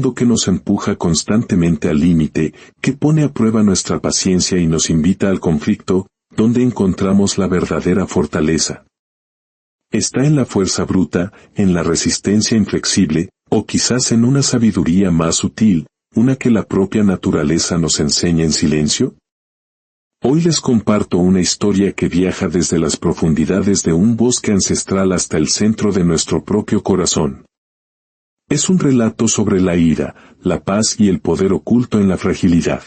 mundo que nos empuja constantemente al límite, que pone a prueba nuestra paciencia y nos invita al conflicto, donde encontramos la verdadera fortaleza. Está en la fuerza bruta, en la resistencia inflexible, o quizás en una sabiduría más sutil, una que la propia naturaleza nos enseña en silencio. Hoy les comparto una historia que viaja desde las profundidades de un bosque ancestral hasta el centro de nuestro propio corazón. Es un relato sobre la ira, la paz y el poder oculto en la fragilidad.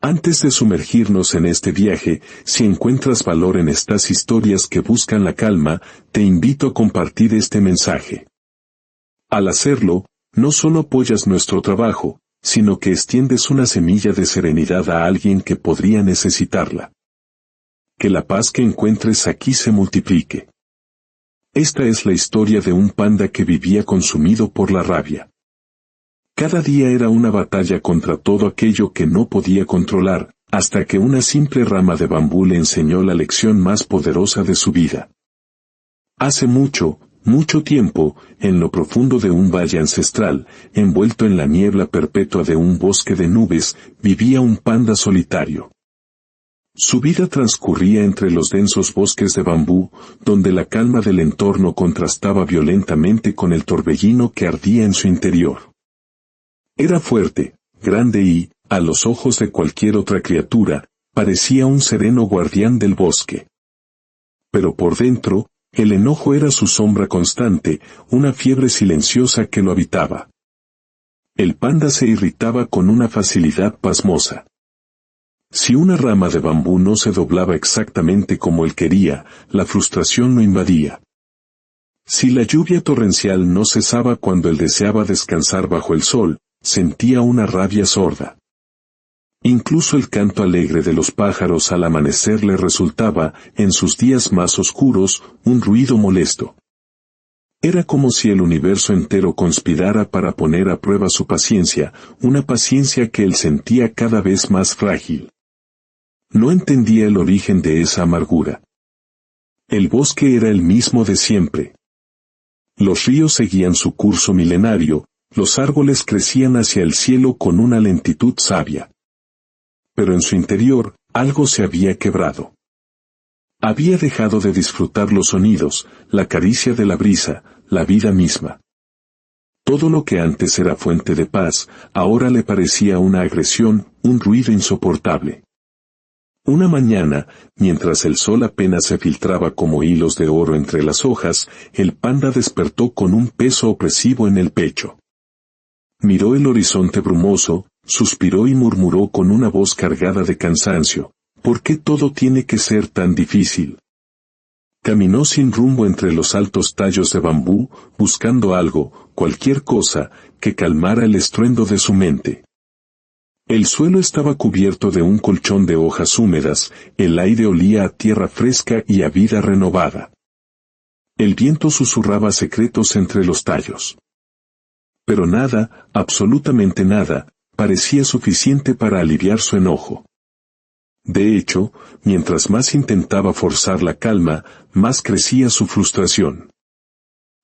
Antes de sumergirnos en este viaje, si encuentras valor en estas historias que buscan la calma, te invito a compartir este mensaje. Al hacerlo, no solo apoyas nuestro trabajo, sino que extiendes una semilla de serenidad a alguien que podría necesitarla. Que la paz que encuentres aquí se multiplique. Esta es la historia de un panda que vivía consumido por la rabia. Cada día era una batalla contra todo aquello que no podía controlar, hasta que una simple rama de bambú le enseñó la lección más poderosa de su vida. Hace mucho, mucho tiempo, en lo profundo de un valle ancestral, envuelto en la niebla perpetua de un bosque de nubes, vivía un panda solitario. Su vida transcurría entre los densos bosques de bambú, donde la calma del entorno contrastaba violentamente con el torbellino que ardía en su interior. Era fuerte, grande y, a los ojos de cualquier otra criatura, parecía un sereno guardián del bosque. Pero por dentro, el enojo era su sombra constante, una fiebre silenciosa que lo habitaba. El panda se irritaba con una facilidad pasmosa. Si una rama de bambú no se doblaba exactamente como él quería, la frustración lo invadía. Si la lluvia torrencial no cesaba cuando él deseaba descansar bajo el sol, sentía una rabia sorda. Incluso el canto alegre de los pájaros al amanecer le resultaba, en sus días más oscuros, un ruido molesto. Era como si el universo entero conspirara para poner a prueba su paciencia, una paciencia que él sentía cada vez más frágil. No entendía el origen de esa amargura. El bosque era el mismo de siempre. Los ríos seguían su curso milenario, los árboles crecían hacia el cielo con una lentitud sabia. Pero en su interior, algo se había quebrado. Había dejado de disfrutar los sonidos, la caricia de la brisa, la vida misma. Todo lo que antes era fuente de paz, ahora le parecía una agresión, un ruido insoportable. Una mañana, mientras el sol apenas se filtraba como hilos de oro entre las hojas, el panda despertó con un peso opresivo en el pecho. Miró el horizonte brumoso, suspiró y murmuró con una voz cargada de cansancio, ¿por qué todo tiene que ser tan difícil? Caminó sin rumbo entre los altos tallos de bambú, buscando algo, cualquier cosa, que calmara el estruendo de su mente. El suelo estaba cubierto de un colchón de hojas húmedas, el aire olía a tierra fresca y a vida renovada. El viento susurraba secretos entre los tallos. Pero nada, absolutamente nada, parecía suficiente para aliviar su enojo. De hecho, mientras más intentaba forzar la calma, más crecía su frustración.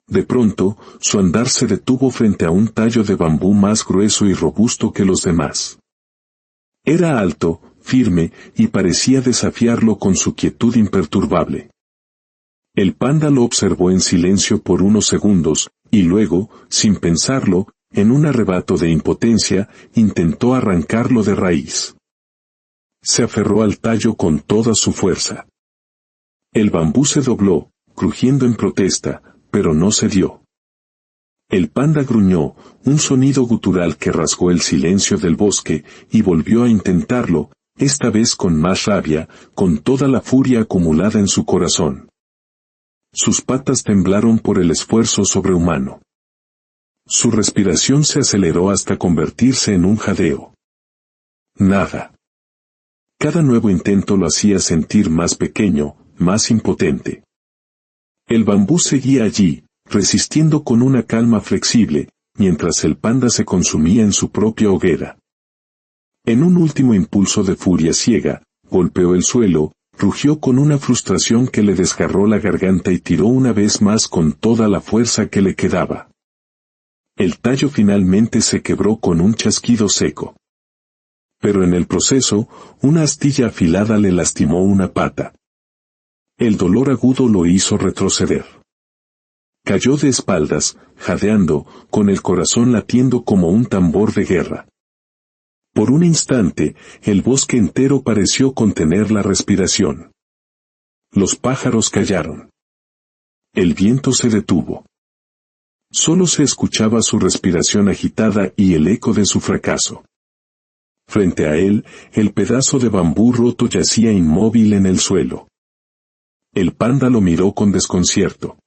De pronto, su andar se detuvo frente a un tallo de bambú más grueso y robusto que los demás. Era alto, firme, y parecía desafiarlo con su quietud imperturbable. El panda lo observó en silencio por unos segundos, y luego, sin pensarlo, en un arrebato de impotencia, intentó arrancarlo de raíz. Se aferró al tallo con toda su fuerza. El bambú se dobló, crujiendo en protesta, pero no cedió. El panda gruñó, un sonido gutural que rasgó el silencio del bosque, y volvió a intentarlo, esta vez con más rabia, con toda la furia acumulada en su corazón. Sus patas temblaron por el esfuerzo sobrehumano. Su respiración se aceleró hasta convertirse en un jadeo. Nada. Cada nuevo intento lo hacía sentir más pequeño, más impotente. El bambú seguía allí, resistiendo con una calma flexible, mientras el panda se consumía en su propia hoguera. En un último impulso de furia ciega, golpeó el suelo, rugió con una frustración que le desgarró la garganta y tiró una vez más con toda la fuerza que le quedaba. El tallo finalmente se quebró con un chasquido seco. Pero en el proceso, una astilla afilada le lastimó una pata. El dolor agudo lo hizo retroceder. Cayó de espaldas, jadeando, con el corazón latiendo como un tambor de guerra. Por un instante, el bosque entero pareció contener la respiración. Los pájaros callaron. El viento se detuvo. Solo se escuchaba su respiración agitada y el eco de su fracaso. Frente a él, el pedazo de bambú roto yacía inmóvil en el suelo. El panda lo miró con desconcierto.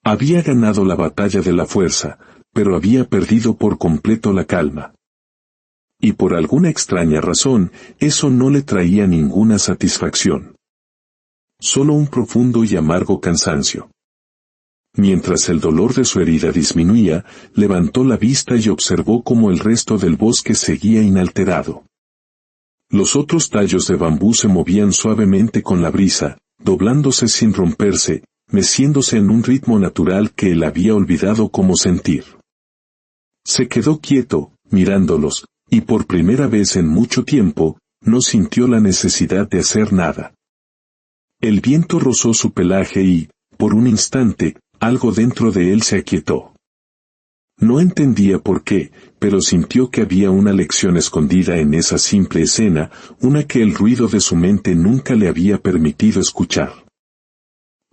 Había ganado la batalla de la fuerza, pero había perdido por completo la calma. Y por alguna extraña razón, eso no le traía ninguna satisfacción. Solo un profundo y amargo cansancio. Mientras el dolor de su herida disminuía, levantó la vista y observó cómo el resto del bosque seguía inalterado. Los otros tallos de bambú se movían suavemente con la brisa, doblándose sin romperse, meciéndose en un ritmo natural que él había olvidado cómo sentir. Se quedó quieto, mirándolos, y por primera vez en mucho tiempo, no sintió la necesidad de hacer nada. El viento rozó su pelaje y, por un instante, algo dentro de él se aquietó. No entendía por qué, pero sintió que había una lección escondida en esa simple escena, una que el ruido de su mente nunca le había permitido escuchar.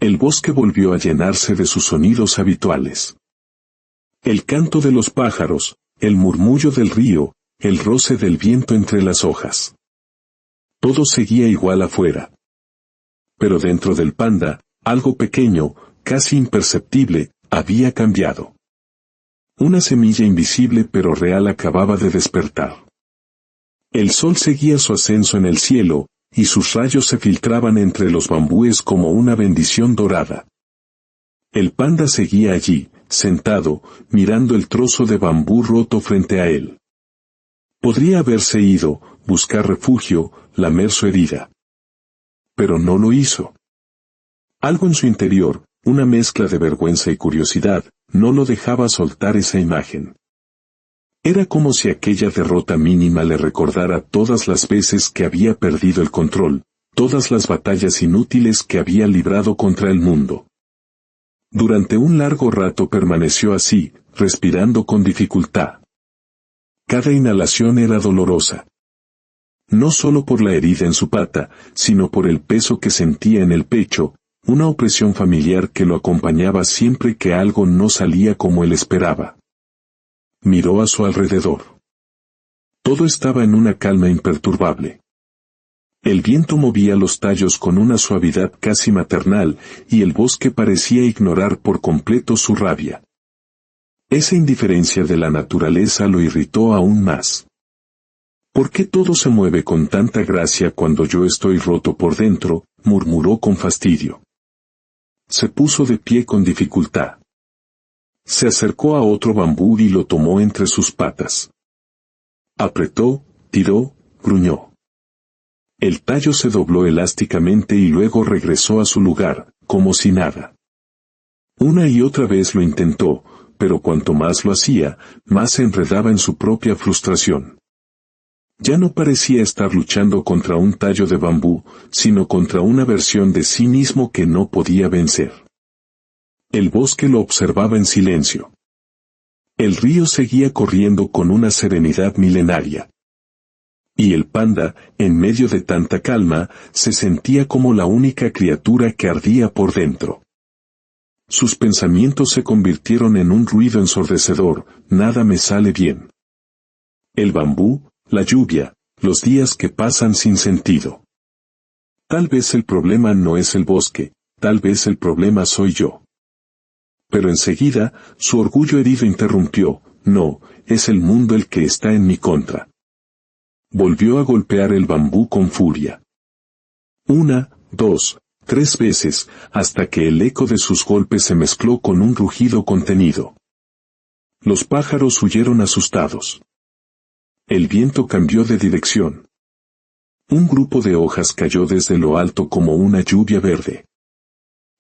El bosque volvió a llenarse de sus sonidos habituales. El canto de los pájaros, el murmullo del río, el roce del viento entre las hojas. Todo seguía igual afuera. Pero dentro del panda, algo pequeño, casi imperceptible, había cambiado. Una semilla invisible pero real acababa de despertar. El sol seguía su ascenso en el cielo, y sus rayos se filtraban entre los bambúes como una bendición dorada. El panda seguía allí, sentado, mirando el trozo de bambú roto frente a él. Podría haberse ido, buscar refugio, lamer su herida. Pero no lo hizo. Algo en su interior, una mezcla de vergüenza y curiosidad, no lo dejaba soltar esa imagen. Era como si aquella derrota mínima le recordara todas las veces que había perdido el control, todas las batallas inútiles que había librado contra el mundo. Durante un largo rato permaneció así, respirando con dificultad. Cada inhalación era dolorosa. No solo por la herida en su pata, sino por el peso que sentía en el pecho, una opresión familiar que lo acompañaba siempre que algo no salía como él esperaba. Miró a su alrededor. Todo estaba en una calma imperturbable. El viento movía los tallos con una suavidad casi maternal, y el bosque parecía ignorar por completo su rabia. Esa indiferencia de la naturaleza lo irritó aún más. ¿Por qué todo se mueve con tanta gracia cuando yo estoy roto por dentro?, murmuró con fastidio. Se puso de pie con dificultad. Se acercó a otro bambú y lo tomó entre sus patas. Apretó, tiró, gruñó. El tallo se dobló elásticamente y luego regresó a su lugar, como si nada. Una y otra vez lo intentó, pero cuanto más lo hacía, más se enredaba en su propia frustración. Ya no parecía estar luchando contra un tallo de bambú, sino contra una versión de sí mismo que no podía vencer. El bosque lo observaba en silencio. El río seguía corriendo con una serenidad milenaria. Y el panda, en medio de tanta calma, se sentía como la única criatura que ardía por dentro. Sus pensamientos se convirtieron en un ruido ensordecedor, nada me sale bien. El bambú, la lluvia, los días que pasan sin sentido. Tal vez el problema no es el bosque, tal vez el problema soy yo. Pero enseguida, su orgullo herido interrumpió, no, es el mundo el que está en mi contra. Volvió a golpear el bambú con furia. 1, 2, 3 veces, hasta que el eco de sus golpes se mezcló con un rugido contenido. Los pájaros huyeron asustados. El viento cambió de dirección. Un grupo de hojas cayó desde lo alto como una lluvia verde.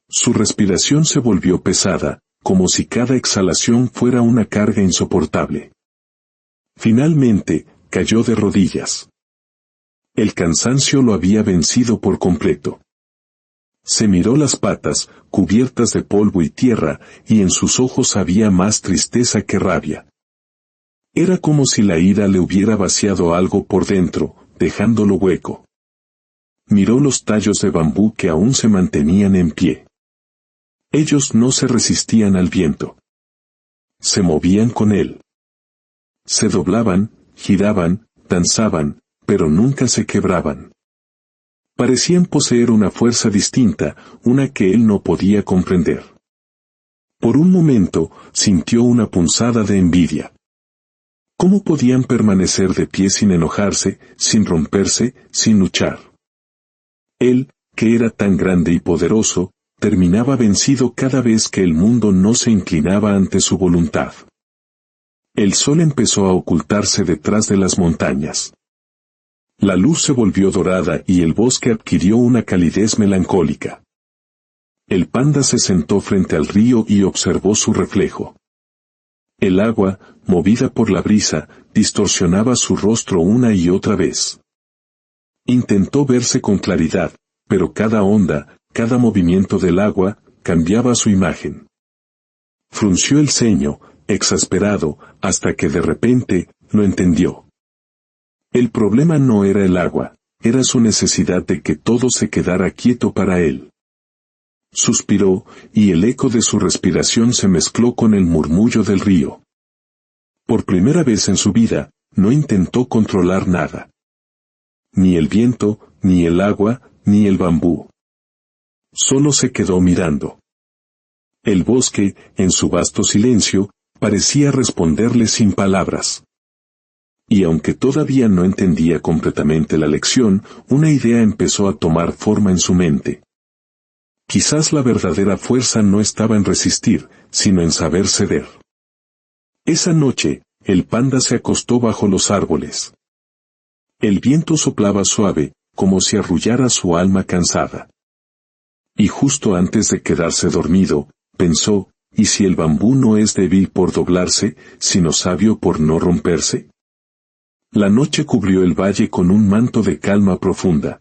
Su respiración se volvió pesada, como si cada exhalación fuera una carga insoportable. Finalmente, cayó de rodillas. El cansancio lo había vencido por completo. Se miró las patas, cubiertas de polvo y tierra, y en sus ojos había más tristeza que rabia. Era como si la ira le hubiera vaciado algo por dentro, dejándolo hueco. Miró los tallos de bambú que aún se mantenían en pie. Ellos no se resistían al viento. Se movían con él. Se doblaban, giraban, danzaban, pero nunca se quebraban. Parecían poseer una fuerza distinta, una que él no podía comprender. Por un momento, sintió una punzada de envidia. ¿Cómo podían permanecer de pie sin enojarse, sin romperse, sin luchar? Él, que era tan grande y poderoso, terminaba vencido cada vez que el mundo no se inclinaba ante su voluntad. El sol empezó a ocultarse detrás de las montañas. La luz se volvió dorada y el bosque adquirió una calidez melancólica. El panda se sentó frente al río y observó su reflejo. El agua, movida por la brisa, distorsionaba su rostro una y otra vez. Intentó verse con claridad, pero cada onda, cada movimiento del agua, cambiaba su imagen. Frunció el ceño, exasperado, hasta que de repente, lo entendió. El problema no era el agua, era su necesidad de que todo se quedara quieto para él. Suspiró, y el eco de su respiración se mezcló con el murmullo del río. Por primera vez en su vida, no intentó controlar nada. Ni el viento, ni el agua, ni el bambú. Solo se quedó mirando. El bosque, en su vasto silencio, parecía responderle sin palabras. Y aunque todavía no entendía completamente la lección, una idea empezó a tomar forma en su mente. Quizás la verdadera fuerza no estaba en resistir, sino en saber ceder. Esa noche, el panda se acostó bajo los árboles. El viento soplaba suave, como si arrullara su alma cansada. Y justo antes de quedarse dormido, pensó, ¿y si el bambú no es débil por doblarse, sino sabio por no romperse? La noche cubrió el valle con un manto de calma profunda.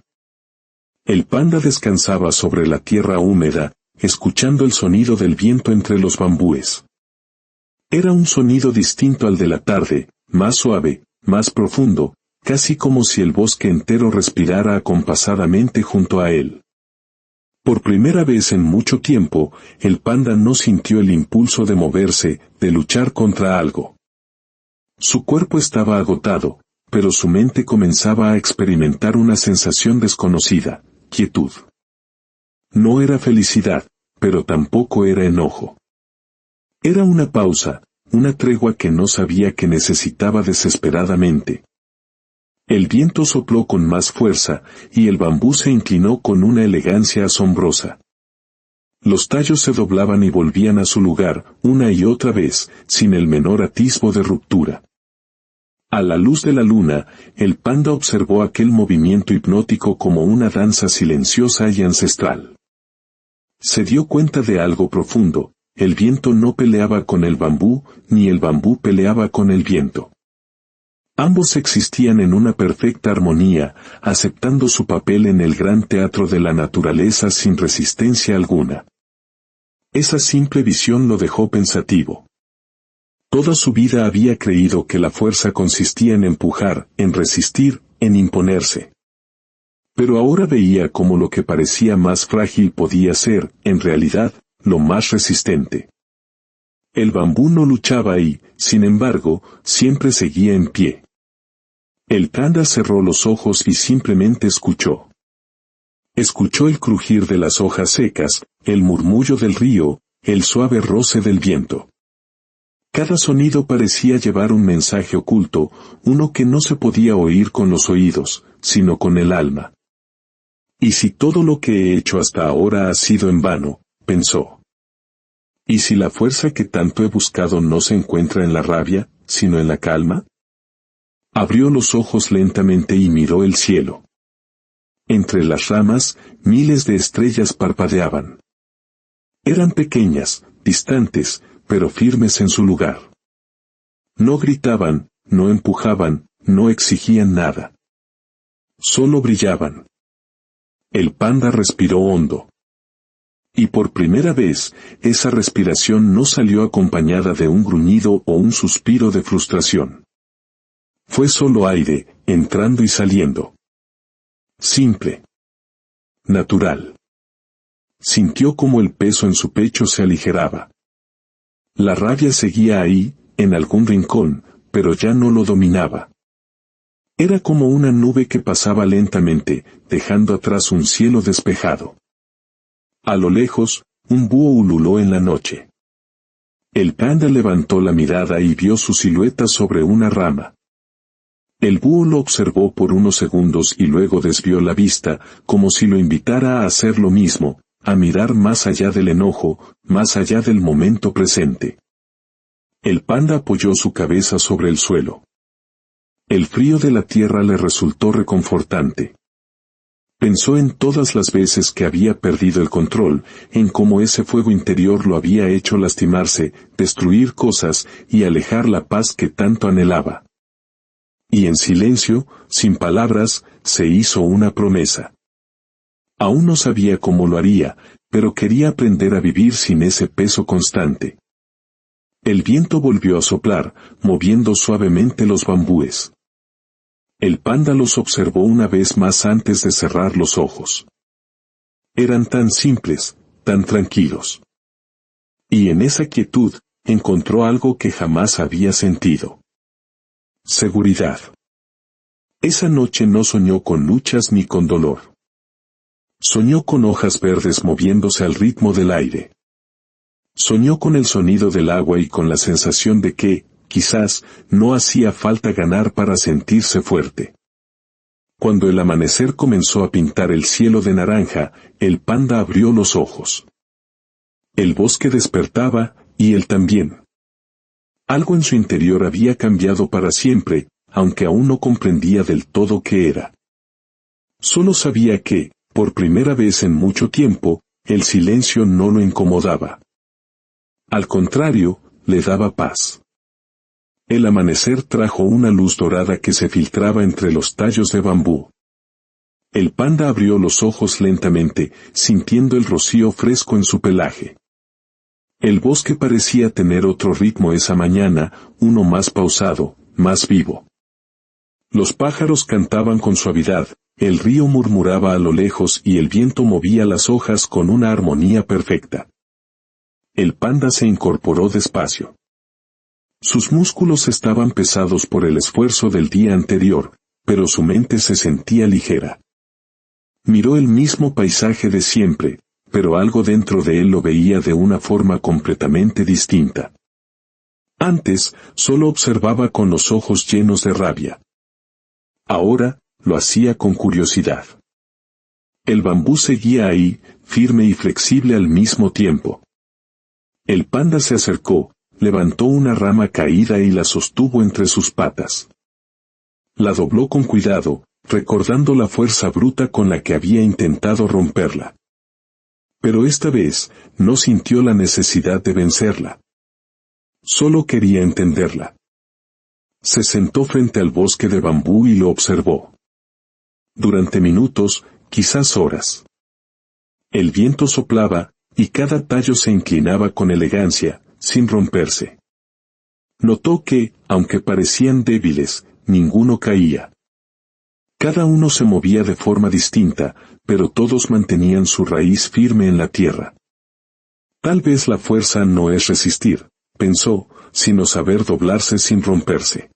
El panda descansaba sobre la tierra húmeda, escuchando el sonido del viento entre los bambúes. Era un sonido distinto al de la tarde, más suave, más profundo, casi como si el bosque entero respirara acompasadamente junto a él. Por primera vez en mucho tiempo, el panda no sintió el impulso de moverse, de luchar contra algo. Su cuerpo estaba agotado, pero su mente comenzaba a experimentar una sensación desconocida, quietud. No era felicidad, pero tampoco era enojo. Era una pausa, una tregua que no sabía que necesitaba desesperadamente. El viento sopló con más fuerza, y el bambú se inclinó con una elegancia asombrosa. Los tallos se doblaban y volvían a su lugar, una y otra vez, sin el menor atisbo de ruptura. A la luz de la luna, el panda observó aquel movimiento hipnótico como una danza silenciosa y ancestral. Se dio cuenta de algo profundo: el viento no peleaba con el bambú, ni el bambú peleaba con el viento. Ambos existían en una perfecta armonía, aceptando su papel en el gran teatro de la naturaleza sin resistencia alguna. Esa simple visión lo dejó pensativo. Toda su vida había creído que la fuerza consistía en empujar, en resistir, en imponerse. Pero ahora veía cómo lo que parecía más frágil podía ser, en realidad, lo más resistente. El bambú no luchaba y, sin embargo, siempre seguía en pie. El panda cerró los ojos y simplemente escuchó. Escuchó el crujir de las hojas secas, el murmullo del río, el suave roce del viento. Cada sonido parecía llevar un mensaje oculto, uno que no se podía oír con los oídos, sino con el alma. ¿Y si todo lo que he hecho hasta ahora ha sido en vano?, pensó. ¿Y si la fuerza que tanto he buscado no se encuentra en la rabia, sino en la calma? Abrió los ojos lentamente y miró el cielo. Entre las ramas, miles de estrellas parpadeaban. Eran pequeñas, distantes, pero firmes en su lugar. No gritaban, no empujaban, no exigían nada. Solo brillaban. El panda respiró hondo. Y por primera vez, esa respiración no salió acompañada de un gruñido o un suspiro de frustración. Fue solo aire, entrando y saliendo. Simple. Natural. Sintió como el peso en su pecho se aligeraba. La rabia seguía ahí, en algún rincón, pero ya no lo dominaba. Era como una nube que pasaba lentamente, dejando atrás un cielo despejado. A lo lejos, un búho ululó en la noche. El panda levantó la mirada y vio su silueta sobre una rama. El búho lo observó por unos segundos y luego desvió la vista, como si lo invitara a hacer lo mismo, a mirar más allá del enojo, más allá del momento presente. El panda apoyó su cabeza sobre el suelo. El frío de la tierra le resultó reconfortante. Pensó en todas las veces que había perdido el control, en cómo ese fuego interior lo había hecho lastimarse, destruir cosas y alejar la paz que tanto anhelaba. Y en silencio, sin palabras, se hizo una promesa. Aún no sabía cómo lo haría, pero quería aprender a vivir sin ese peso constante. El viento volvió a soplar, moviendo suavemente los bambúes. El panda los observó una vez más antes de cerrar los ojos. Eran tan simples, tan tranquilos. Y en esa quietud, encontró algo que jamás había sentido. Seguridad. Esa noche no soñó con luchas ni con dolor. Soñó con hojas verdes moviéndose al ritmo del aire. Soñó con el sonido del agua y con la sensación de que, quizás, no hacía falta ganar para sentirse fuerte. Cuando el amanecer comenzó a pintar el cielo de naranja, el panda abrió los ojos. El bosque despertaba, y él también. Algo en su interior había cambiado para siempre, aunque aún no comprendía del todo qué era. Solo sabía que, por primera vez en mucho tiempo, el silencio no lo incomodaba. Al contrario, le daba paz. El amanecer trajo una luz dorada que se filtraba entre los tallos de bambú. El panda abrió los ojos lentamente, sintiendo el rocío fresco en su pelaje. El bosque parecía tener otro ritmo esa mañana, uno más pausado, más vivo. Los pájaros cantaban con suavidad, el río murmuraba a lo lejos y el viento movía las hojas con una armonía perfecta. El panda se incorporó despacio. Sus músculos estaban pesados por el esfuerzo del día anterior, pero su mente se sentía ligera. Miró el mismo paisaje de siempre, pero algo dentro de él lo veía de una forma completamente distinta. Antes, solo observaba con los ojos llenos de rabia. Ahora, lo hacía con curiosidad. El bambú seguía ahí, firme y flexible al mismo tiempo. El panda se acercó, levantó una rama caída y la sostuvo entre sus patas. La dobló con cuidado, recordando la fuerza bruta con la que había intentado romperla. Pero esta vez, no sintió la necesidad de vencerla. Solo quería entenderla. Se sentó frente al bosque de bambú y lo observó. Durante minutos, quizás horas. El viento soplaba, y cada tallo se inclinaba con elegancia, sin romperse. Notó que, aunque parecían débiles, ninguno caía. Cada uno se movía de forma distinta, pero todos mantenían su raíz firme en la tierra. Tal vez la fuerza no es resistir, pensó, sino saber doblarse sin romperse.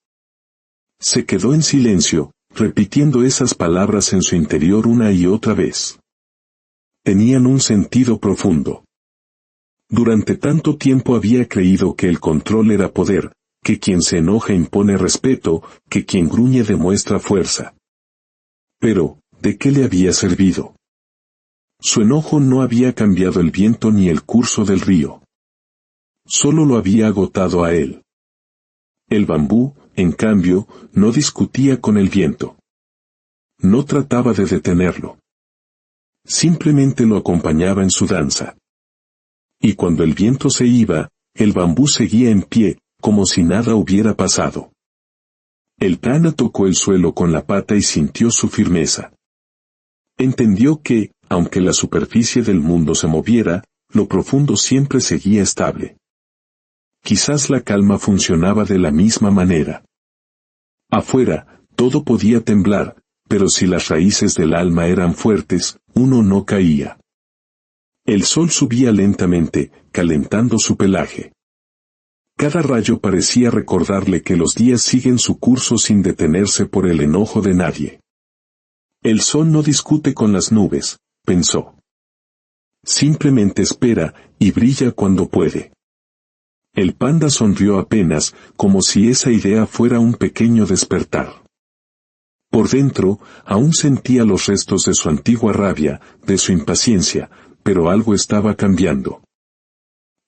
Se quedó en silencio, repitiendo esas palabras en su interior una y otra vez. Tenían un sentido profundo. Durante tanto tiempo había creído que el control era poder, que quien se enoja impone respeto, que quien gruñe demuestra fuerza. Pero, ¿de qué le había servido? Su enojo no había cambiado el viento ni el curso del río. Solo lo había agotado a él. El bambú, en cambio, no discutía con el viento. No trataba de detenerlo. Simplemente lo acompañaba en su danza. Y cuando el viento se iba, el bambú seguía en pie, como si nada hubiera pasado. El panda tocó el suelo con la pata y sintió su firmeza. Entendió que, aunque la superficie del mundo se moviera, lo profundo siempre seguía estable. Quizás la calma funcionaba de la misma manera. Afuera, todo podía temblar, pero si las raíces del alma eran fuertes, uno no caía. El sol subía lentamente, calentando su pelaje. Cada rayo parecía recordarle que los días siguen su curso sin detenerse por el enojo de nadie. El sol no discute con las nubes, pensó. Simplemente espera, y brilla cuando puede. El panda sonrió apenas, como si esa idea fuera un pequeño despertar. Por dentro, aún sentía los restos de su antigua rabia, de su impaciencia, pero algo estaba cambiando.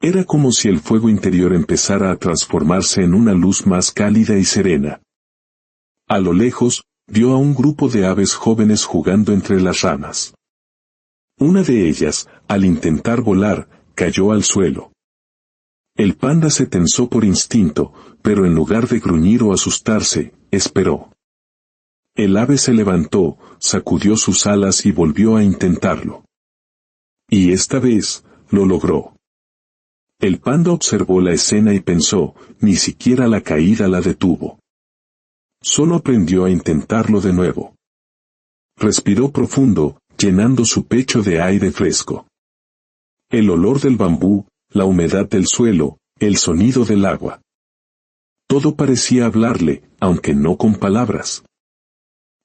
Era como si el fuego interior empezara a transformarse en una luz más cálida y serena. A lo lejos, vio a un grupo de aves jóvenes jugando entre las ramas. Una de ellas, al intentar volar, cayó al suelo. El panda se tensó por instinto, pero en lugar de gruñir o asustarse, esperó. El ave se levantó, sacudió sus alas y volvió a intentarlo. Y esta vez, lo logró. El panda observó la escena y pensó, ni siquiera la caída la detuvo. Solo aprendió a intentarlo de nuevo. Respiró profundo, llenando su pecho de aire fresco. El olor del bambú, la humedad del suelo, el sonido del agua. Todo parecía hablarle, aunque no con palabras.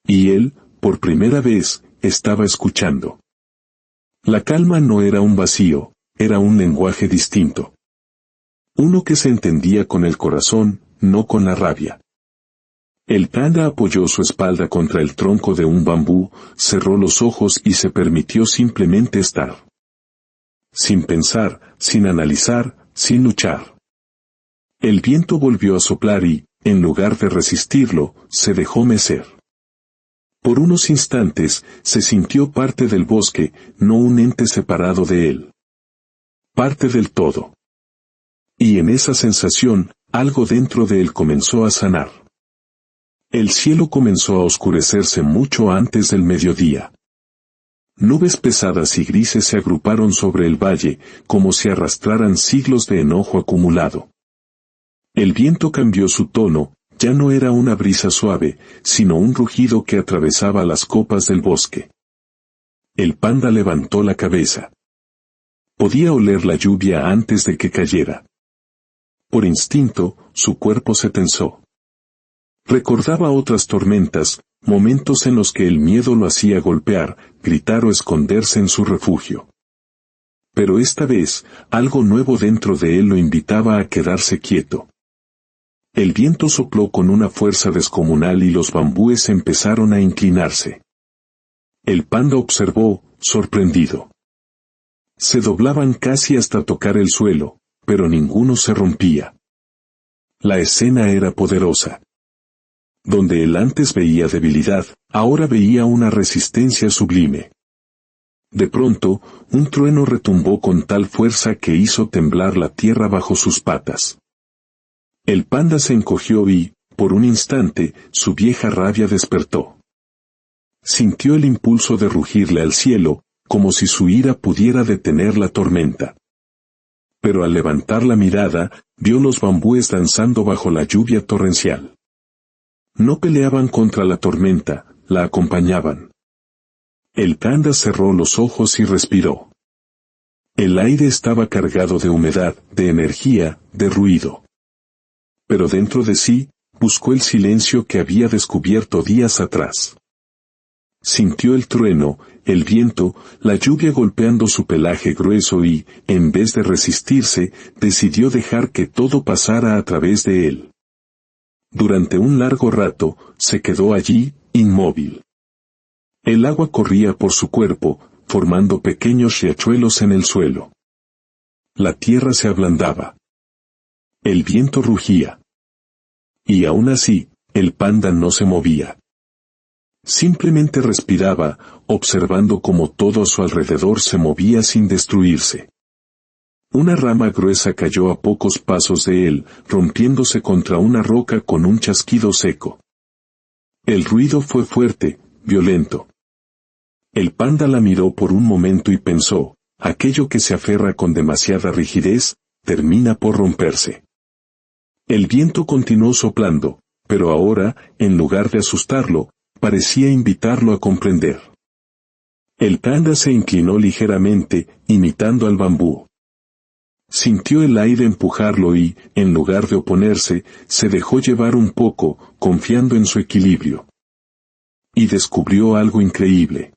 Y él, por primera vez, estaba escuchando. La calma no era un vacío, era un lenguaje distinto. Uno que se entendía con el corazón, no con la rabia. El panda apoyó su espalda contra el tronco de un bambú, cerró los ojos y se permitió simplemente estar. Sin pensar, sin analizar, sin luchar. El viento volvió a soplar y, en lugar de resistirlo, se dejó mecer. Por unos instantes, se sintió parte del bosque, no un ente separado de él. Parte del todo. Y en esa sensación, algo dentro de él comenzó a sanar. El cielo comenzó a oscurecerse mucho antes del mediodía. Nubes pesadas y grises se agruparon sobre el valle, como si arrastraran siglos de enojo acumulado. El viento cambió su tono, ya no era una brisa suave, sino un rugido que atravesaba las copas del bosque. El panda levantó la cabeza. Podía oler la lluvia antes de que cayera. Por instinto, su cuerpo se tensó. Recordaba otras tormentas, momentos en los que el miedo lo hacía golpear, gritar o esconderse en su refugio. Pero esta vez, algo nuevo dentro de él lo invitaba a quedarse quieto. El viento sopló con una fuerza descomunal y los bambúes empezaron a inclinarse. El panda observó, sorprendido. Se doblaban casi hasta tocar el suelo, pero ninguno se rompía. La escena era poderosa. Donde él antes veía debilidad, ahora veía una resistencia sublime. De pronto, un trueno retumbó con tal fuerza que hizo temblar la tierra bajo sus patas. El panda se encogió y, por un instante, su vieja rabia despertó. Sintió el impulso de rugirle al cielo, como si su ira pudiera detener la tormenta. Pero al levantar la mirada, vio los bambúes danzando bajo la lluvia torrencial. No peleaban contra la tormenta, la acompañaban. El panda cerró los ojos y respiró. El aire estaba cargado de humedad, de energía, de ruido. Pero dentro de sí, buscó el silencio que había descubierto días atrás. Sintió el trueno, el viento, la lluvia golpeando su pelaje grueso y, en vez de resistirse, decidió dejar que todo pasara a través de él. Durante un largo rato, se quedó allí, inmóvil. El agua corría por su cuerpo, formando pequeños riachuelos en el suelo. La tierra se ablandaba. El viento rugía. Y aún así, el panda no se movía. Simplemente respiraba, observando cómo todo a su alrededor se movía sin destruirse. Una rama gruesa cayó a pocos pasos de él, rompiéndose contra una roca con un chasquido seco. El ruido fue fuerte, violento. El panda la miró por un momento y pensó, aquello que se aferra con demasiada rigidez, termina por romperse. El viento continuó soplando, pero ahora, en lugar de asustarlo, parecía invitarlo a comprender. El panda se inclinó ligeramente, imitando al bambú. Sintió el aire empujarlo y, en lugar de oponerse, se dejó llevar un poco, confiando en su equilibrio. Y descubrió algo increíble.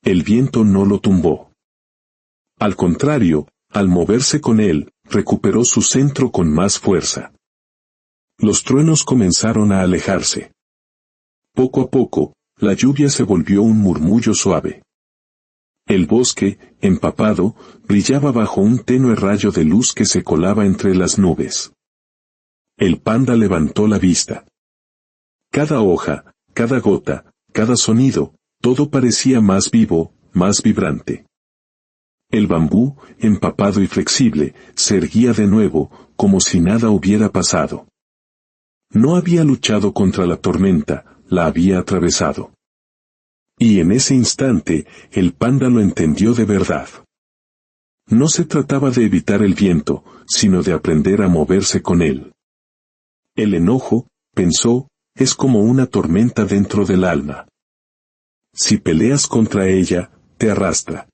El viento no lo tumbó. Al contrario, al moverse con él, recuperó su centro con más fuerza. Los truenos comenzaron a alejarse. Poco a poco, la lluvia se volvió un murmullo suave. El bosque, empapado, brillaba bajo un tenue rayo de luz que se colaba entre las nubes. El panda levantó la vista. Cada hoja, cada gota, cada sonido, todo parecía más vivo, más vibrante. El bambú, empapado y flexible, se erguía de nuevo, como si nada hubiera pasado. No había luchado contra la tormenta, la había atravesado. Y en ese instante, el panda lo entendió de verdad. No se trataba de evitar el viento, sino de aprender a moverse con él. El enojo, pensó, es como una tormenta dentro del alma. Si peleas contra ella, te arrastra.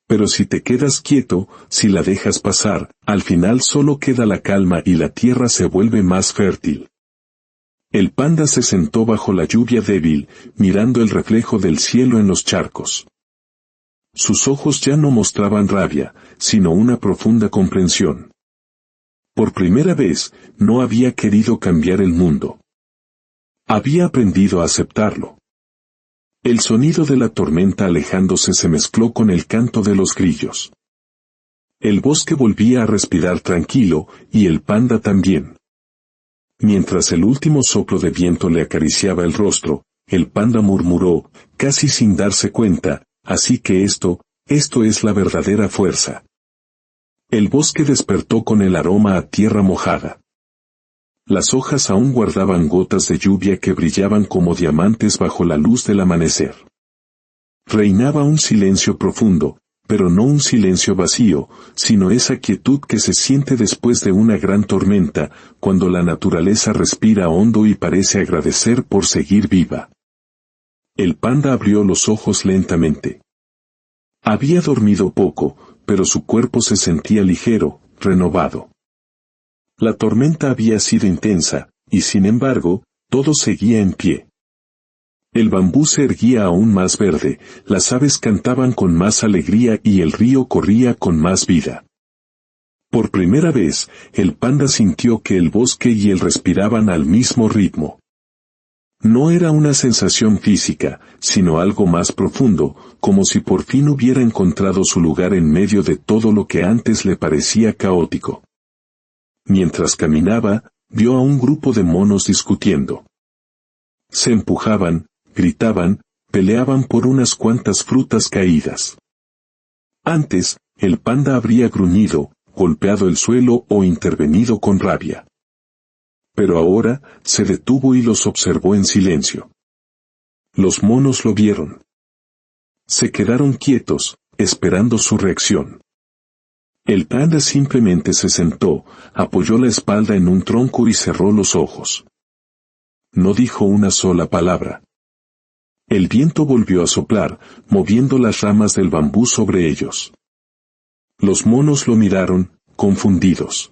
Pero si te quedas quieto, si la dejas pasar, al final solo queda la calma y la tierra se vuelve más fértil. El panda se sentó bajo la lluvia débil, mirando el reflejo del cielo en los charcos. Sus ojos ya no mostraban rabia, sino una profunda comprensión. Por primera vez, no había querido cambiar el mundo. Había aprendido a aceptarlo. El sonido de la tormenta alejándose se mezcló con el canto de los grillos. El bosque volvía a respirar tranquilo, y el panda también. Mientras el último soplo de viento le acariciaba el rostro, el panda murmuró, casi sin darse cuenta, así que esto es la verdadera fuerza. El bosque despertó con el aroma a tierra mojada. Las hojas aún guardaban gotas de lluvia que brillaban como diamantes bajo la luz del amanecer. Reinaba un silencio profundo, pero no un silencio vacío, sino esa quietud que se siente después de una gran tormenta, cuando la naturaleza respira hondo y parece agradecer por seguir viva. El panda abrió los ojos lentamente. Había dormido poco, pero su cuerpo se sentía ligero, renovado. La tormenta había sido intensa, y sin embargo, todo seguía en pie. El bambú se erguía aún más verde, las aves cantaban con más alegría y el río corría con más vida. Por primera vez, el panda sintió que el bosque y él respiraban al mismo ritmo. No era una sensación física, sino algo más profundo, como si por fin hubiera encontrado su lugar en medio de todo lo que antes le parecía caótico. Mientras caminaba, vio a un grupo de monos discutiendo. Se empujaban, gritaban, peleaban por unas cuantas frutas caídas. Antes, el panda habría gruñido, golpeado el suelo o intervenido con rabia. Pero ahora, se detuvo y los observó en silencio. Los monos lo vieron. Se quedaron quietos, esperando su reacción. El panda simplemente se sentó, apoyó la espalda en un tronco y cerró los ojos. No dijo una sola palabra. El viento volvió a soplar, moviendo las ramas del bambú sobre ellos. Los monos lo miraron, confundidos.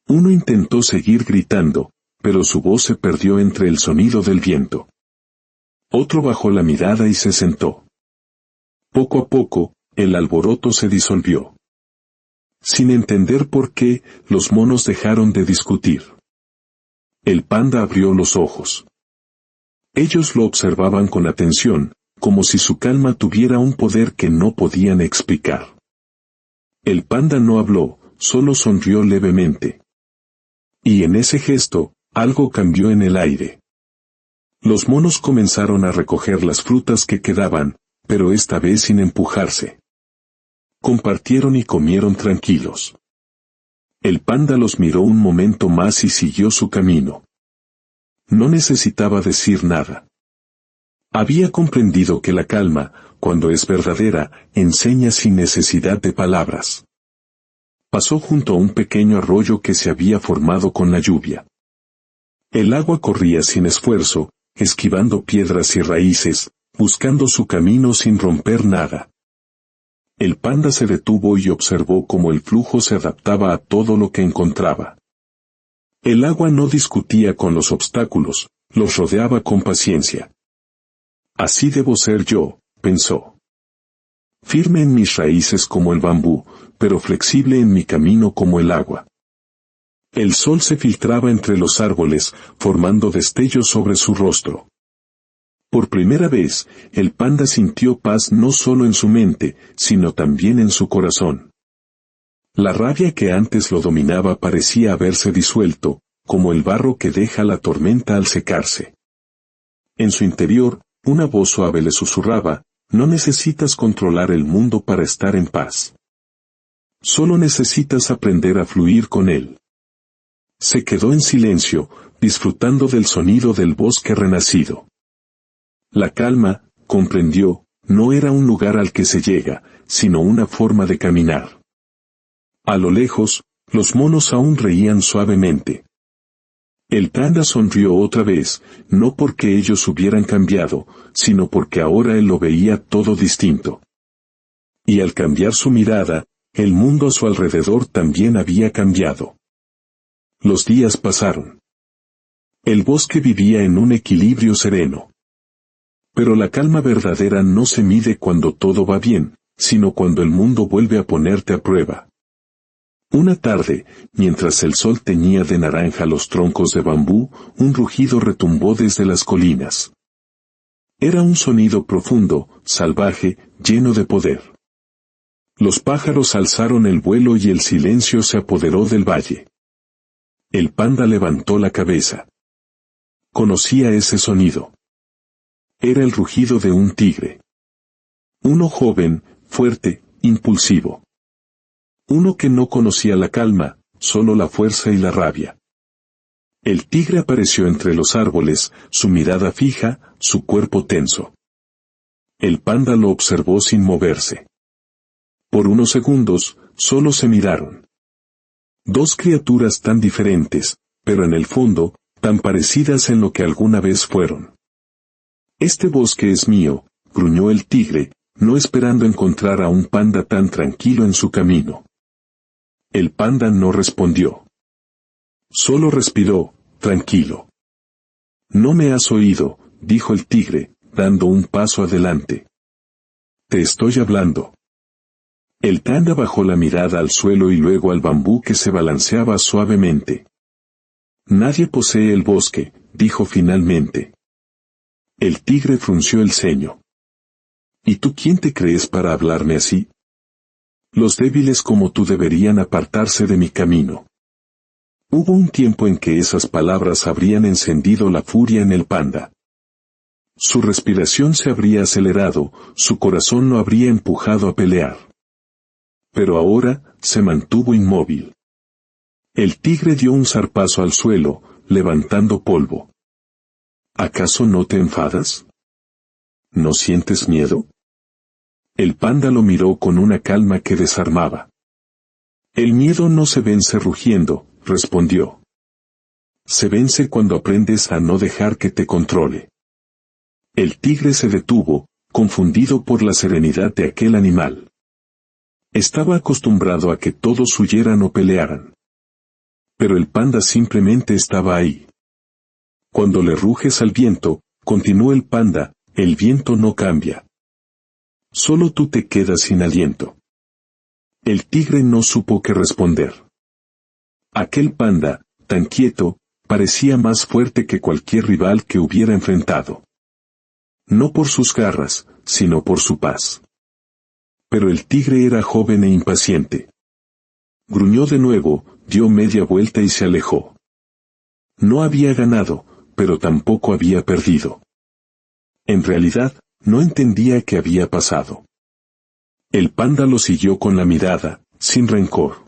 Uno intentó seguir gritando, pero su voz se perdió entre el sonido del viento. Otro bajó la mirada y se sentó. Poco a poco, el alboroto se disolvió. Sin entender por qué, los monos dejaron de discutir. El panda abrió los ojos. Ellos lo observaban con atención, como si su calma tuviera un poder que no podían explicar. El panda no habló, solo sonrió levemente. Y en ese gesto, algo cambió en el aire. Los monos comenzaron a recoger las frutas que quedaban, pero esta vez sin empujarse. Compartieron y comieron tranquilos. El panda los miró un momento más y siguió su camino. No necesitaba decir nada. Había comprendido que la calma, cuando es verdadera, enseña sin necesidad de palabras. Pasó junto a un pequeño arroyo que se había formado con la lluvia. El agua corría sin esfuerzo, esquivando piedras y raíces, buscando su camino sin romper nada. El panda se detuvo y observó cómo el flujo se adaptaba a todo lo que encontraba. El agua no discutía con los obstáculos, los rodeaba con paciencia. Así debo ser yo, pensó. Firme en mis raíces como el bambú, pero flexible en mi camino como el agua. El sol se filtraba entre los árboles, formando destellos sobre su rostro. Por primera vez, el panda sintió paz no solo en su mente, sino también en su corazón. La rabia que antes lo dominaba parecía haberse disuelto, como el barro que deja la tormenta al secarse. En su interior, una voz suave le susurraba: no necesitas controlar el mundo para estar en paz. Solo necesitas aprender a fluir con él. Se quedó en silencio, disfrutando del sonido del bosque renacido. La calma, comprendió, no era un lugar al que se llega, sino una forma de caminar. A lo lejos, los monos aún reían suavemente. El panda sonrió otra vez, no porque ellos hubieran cambiado, sino porque ahora él lo veía todo distinto. Y al cambiar su mirada, el mundo a su alrededor también había cambiado. Los días pasaron. El bosque vivía en un equilibrio sereno. Pero la calma verdadera no se mide cuando todo va bien, sino cuando el mundo vuelve a ponerte a prueba. Una tarde, mientras el sol teñía de naranja los troncos de bambú, un rugido retumbó desde las colinas. Era un sonido profundo, salvaje, lleno de poder. Los pájaros alzaron el vuelo y el silencio se apoderó del valle. El panda levantó la cabeza. Conocía ese sonido. Era el rugido de un tigre. Uno joven, fuerte, impulsivo. Uno que no conocía la calma, solo la fuerza y la rabia. El tigre apareció entre los árboles, su mirada fija, su cuerpo tenso. El panda lo observó sin moverse. Por unos segundos, solo se miraron. Dos criaturas tan diferentes, pero en el fondo, tan parecidas en lo que alguna vez fueron. Este bosque es mío, gruñó el tigre, no esperando encontrar a un panda tan tranquilo en su camino. El panda no respondió. Solo respiró, tranquilo. No me has oído, dijo el tigre, dando un paso adelante. Te estoy hablando. El panda bajó la mirada al suelo y luego al bambú que se balanceaba suavemente. Nadie posee el bosque, dijo finalmente. El tigre frunció el ceño. ¿Y tú quién te crees para hablarme así? Los débiles como tú deberían apartarse de mi camino. Hubo un tiempo en que esas palabras habrían encendido la furia en el panda. Su respiración se habría acelerado, su corazón lo habría empujado a pelear. Pero ahora, se mantuvo inmóvil. El tigre dio un zarpazo al suelo, levantando polvo. ¿Acaso no te enfadas? ¿No sientes miedo? El panda lo miró con una calma que desarmaba. El miedo no se vence rugiendo, respondió. Se vence cuando aprendes a no dejar que te controle. El tigre se detuvo, confundido por la serenidad de aquel animal. Estaba acostumbrado a que todos huyeran o pelearan. Pero el panda simplemente estaba ahí. Cuando le ruges al viento, continuó el panda, el viento no cambia. Solo tú te quedas sin aliento. El tigre no supo qué responder. Aquel panda, tan quieto, parecía más fuerte que cualquier rival que hubiera enfrentado. No por sus garras, sino por su paz. Pero el tigre era joven e impaciente. Gruñó de nuevo, dio media vuelta y se alejó. No había ganado, pero tampoco había perdido. En realidad, no entendía qué había pasado. El panda lo siguió con la mirada, sin rencor.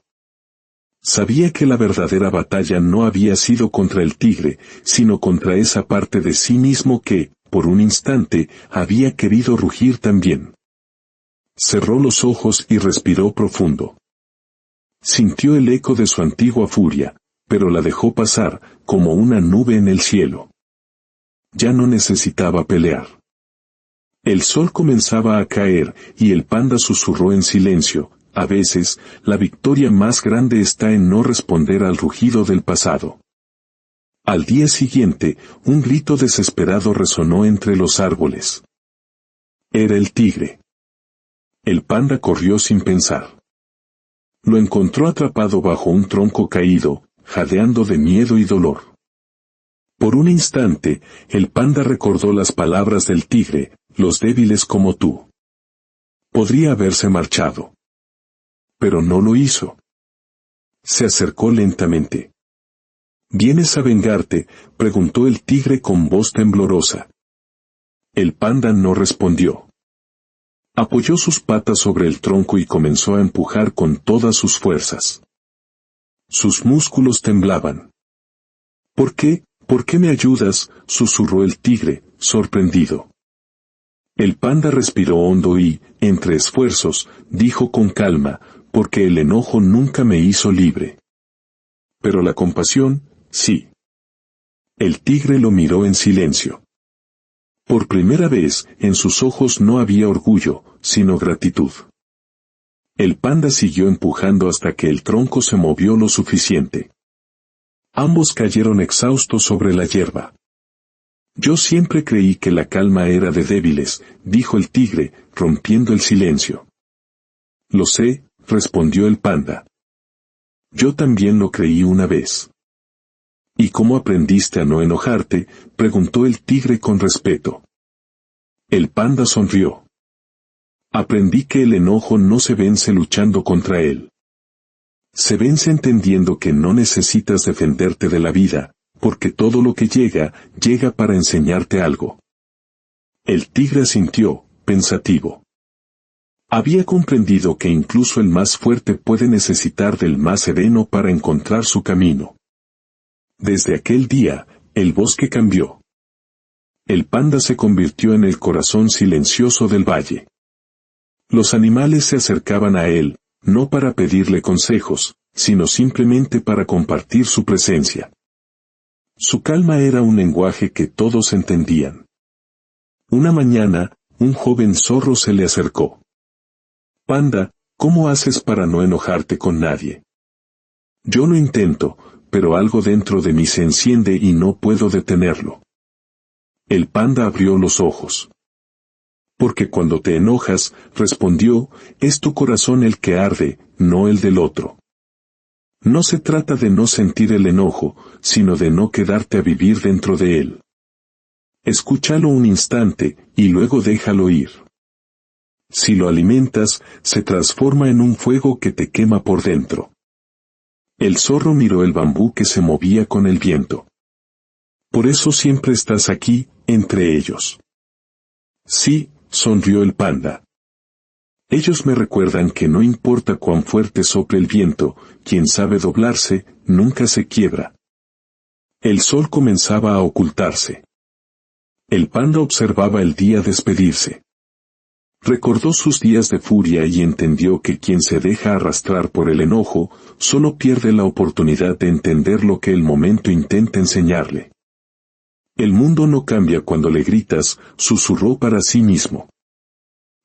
Sabía que la verdadera batalla no había sido contra el tigre, sino contra esa parte de sí mismo que, por un instante, había querido rugir también. Cerró los ojos y respiró profundo. Sintió el eco de su antigua furia, pero la dejó pasar, como una nube en el cielo. Ya no necesitaba pelear. El sol comenzaba a caer, y el panda susurró en silencio: a veces, la victoria más grande está en no responder al rugido del pasado. Al día siguiente, un grito desesperado resonó entre los árboles. Era el tigre. El panda corrió sin pensar. Lo encontró atrapado bajo un tronco caído, jadeando de miedo y dolor. Por un instante, el panda recordó las palabras del tigre: los débiles como tú. Podría haberse marchado. Pero no lo hizo. Se acercó lentamente. ¿Vienes a vengarte?, preguntó el tigre con voz temblorosa. El panda no respondió. Apoyó sus patas sobre el tronco y comenzó a empujar con todas sus fuerzas. Sus músculos temblaban. ¿Por qué me ayudas?, susurró el tigre, sorprendido. El panda respiró hondo y, entre esfuerzos, dijo con calma: porque el enojo nunca me hizo libre. Pero la compasión, sí. El tigre lo miró en silencio. Por primera vez, en sus ojos no había orgullo, sino gratitud. El panda siguió empujando hasta que el tronco se movió lo suficiente. Ambos cayeron exhaustos sobre la hierba. Yo siempre creí que la calma era de débiles, dijo el tigre, rompiendo el silencio. Lo sé, respondió el panda. Yo también lo creí una vez. ¿Y cómo aprendiste a no enojarte?, preguntó el tigre con respeto. El panda sonrió. Aprendí que el enojo no se vence luchando contra él. Se vence entendiendo que no necesitas defenderte de la vida, porque todo lo que llega, llega para enseñarte algo. El tigre asintió, pensativo. Había comprendido que incluso el más fuerte puede necesitar del más sereno para encontrar su camino. Desde aquel día, el bosque cambió. El panda se convirtió en el corazón silencioso del valle. Los animales se acercaban a él, no para pedirle consejos, sino simplemente para compartir su presencia. Su calma era un lenguaje que todos entendían. Una mañana, un joven zorro se le acercó. Panda, ¿cómo haces para no enojarte con nadie? Yo lo intento, pero algo dentro de mí se enciende y no puedo detenerlo. El panda abrió los ojos. Porque cuando te enojas, respondió, es tu corazón el que arde, no el del otro. No se trata de no sentir el enojo, sino de no quedarte a vivir dentro de él. Escúchalo un instante, y luego déjalo ir. Si lo alimentas, se transforma en un fuego que te quema por dentro. El zorro miró el bambú que se movía con el viento. Por eso siempre estás aquí, entre ellos. Sí, sonrió el panda. Ellos me recuerdan que no importa cuán fuerte sople el viento, quien sabe doblarse, nunca se quiebra. El sol comenzaba a ocultarse. El panda observaba el día despedirse. Recordó sus días de furia y entendió que quien se deja arrastrar por el enojo, solo pierde la oportunidad de entender lo que el momento intenta enseñarle. El mundo no cambia cuando le gritas, susurró para sí mismo.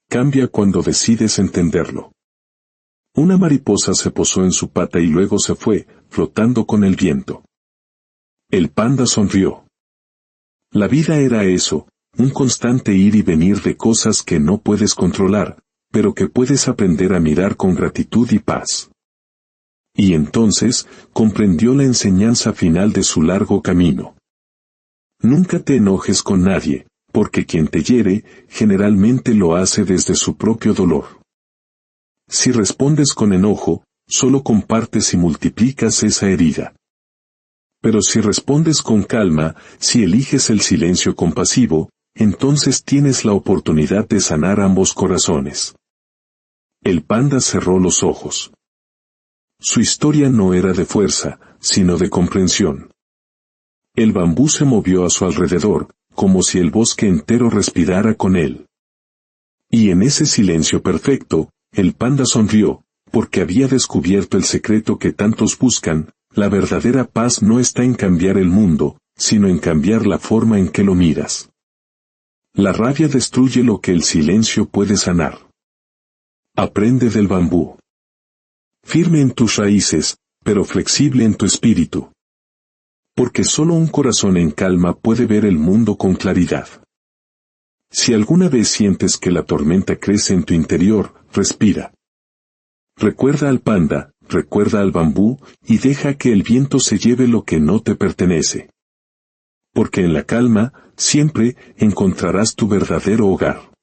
Cambia cuando decides entenderlo. Una mariposa se posó en su pata y luego se fue, flotando con el viento. El panda sonrió. La vida era eso, un constante ir y venir de cosas que no puedes controlar, pero que puedes aprender a mirar con gratitud y paz. Y entonces, comprendió la enseñanza final de su largo camino. Nunca te enojes con nadie, porque quien te hiere, generalmente lo hace desde su propio dolor. Si respondes con enojo, solo compartes y multiplicas esa herida. Pero si respondes con calma, si eliges el silencio compasivo, entonces tienes la oportunidad de sanar ambos corazones. El panda cerró los ojos. Su historia no era de fuerza, sino de comprensión. El bambú se movió a su alrededor, como si el bosque entero respirara con él. Y en ese silencio perfecto, el panda sonrió, porque había descubierto el secreto que tantos buscan: la verdadera paz no está en cambiar el mundo, sino en cambiar la forma en que lo miras. La rabia destruye lo que el silencio puede sanar. Aprende del bambú. Firme en tus raíces, pero flexible en tu espíritu. Porque solo un corazón en calma puede ver el mundo con claridad. Si alguna vez sientes que la tormenta crece en tu interior, respira. Recuerda al panda, recuerda al bambú, y deja que el viento se lleve lo que no te pertenece. Porque en la calma, siempre, encontrarás tu verdadero hogar.